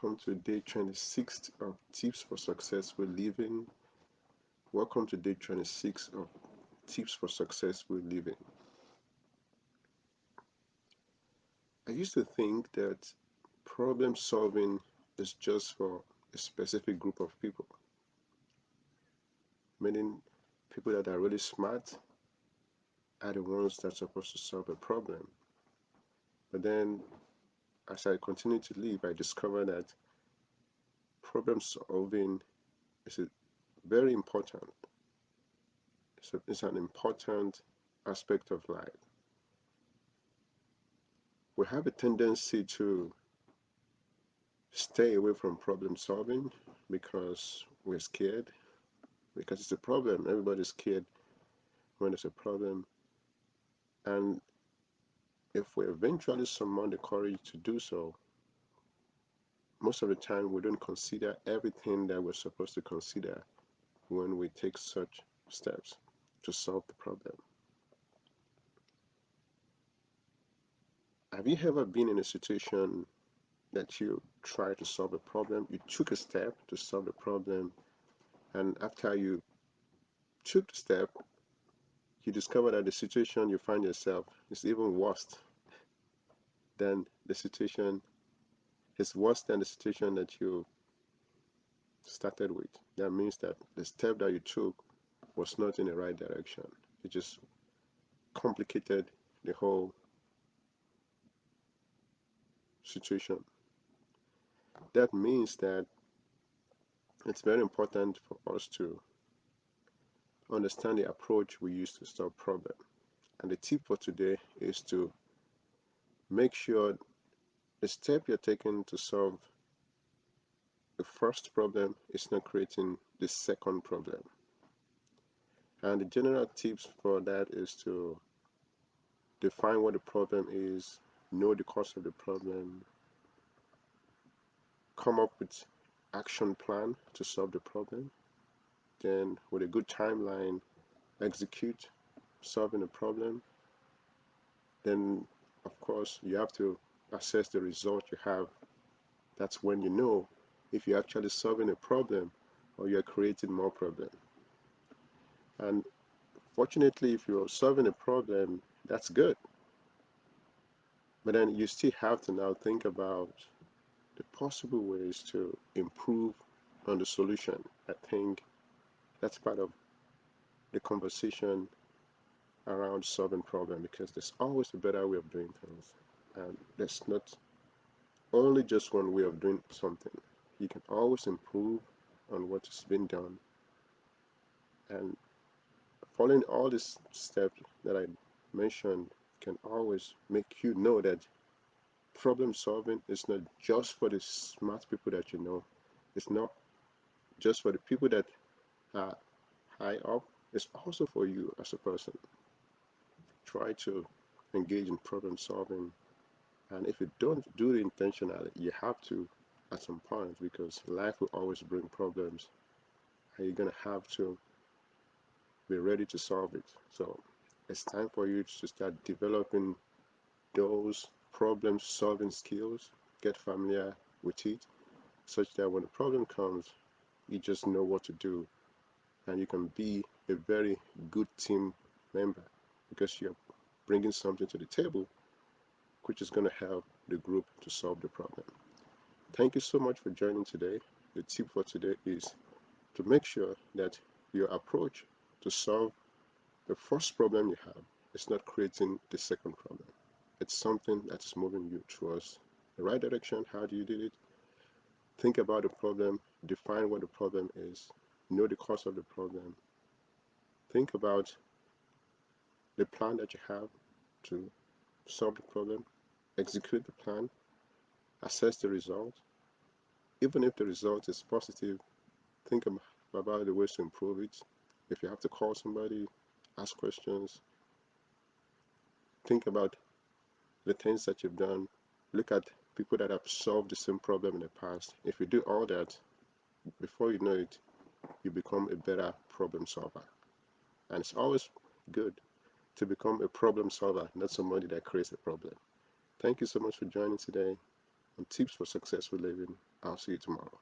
welcome to day 26 of Tips for Successful Living. Welcome to day 26 of Tips for Successful Living. I used to think that problem solving is just for a specific group of people, meaning people that are really smart are the ones that are supposed to solve a problem. But then, as I continue to live, I discovered that problem solving is very important. It's an important aspect of life. We have a tendency to stay away from problem solving because we're scared, because it's a problem. Everybody's scared when there's a problem. And if we eventually summon the courage to do so, most of the time we don't consider everything that we're supposed to consider when we take such steps to solve the problem. Have you ever been in a situation that you tried to solve a problem? You took a step to solve the problem, and after you took the step, you discover that the situation you find yourself is even worse than the situation that you started with. That means that the step that you took was not in the right direction. It just complicated the whole situation. That means that it's very important for us to understand the approach we use to solve problem. And the tip for today is to make sure the step you're taking to solve the first problem is not creating the second problem. And the general tips for that is to define what the problem is, know the cause of the problem, come up with action plan to solve the problem, then with a good timeline, execute solving the problem. Then, of course, you have to assess the result you have. That's when you know if you're actually solving a problem or you're creating more problem. And fortunately, if you're solving a problem, that's good. But then you still have to now think about the possible ways to improve on the solution. I think that's part of the conversation around solving problem, because there's always a better way of doing things. And there's not only just one way of doing something. You can always improve on what has been done. And following all these steps that I mentioned can always make you know that problem solving is not just for the smart people that you know. It's not just for the people that are high up. It's also for you as a person. Try to engage in problem solving. And if you don't do it intentionally, you have to at some point, because life will always bring problems and you're going to have to be ready to solve it. So it's time for you to start developing those problem solving skills, get familiar with it, such that when a problem comes, you just know what to do and you can be a very good team member, because you're bringing something to the table which is going to help the group to solve the problem. Thank you so much for joining today. The tip for today is to make sure that your approach to solve the first problem you have is not creating the second problem. It's something that is moving you towards the right direction. How do you do it? Think about the problem, define what the problem is, know the cause of the problem, think about the plan that you have to solve the problem, execute the plan, assess the result. Even if the result is positive, think about the ways to improve it. If you have to call somebody, ask questions, think about the things that you've done, look at people that have solved the same problem in the past. If you do all that, before you know it, you become a better problem solver. And it's always good to become a problem solver, not somebody that creates a problem. Thank you so much for joining today. on tips for successful living. I'll see you tomorrow.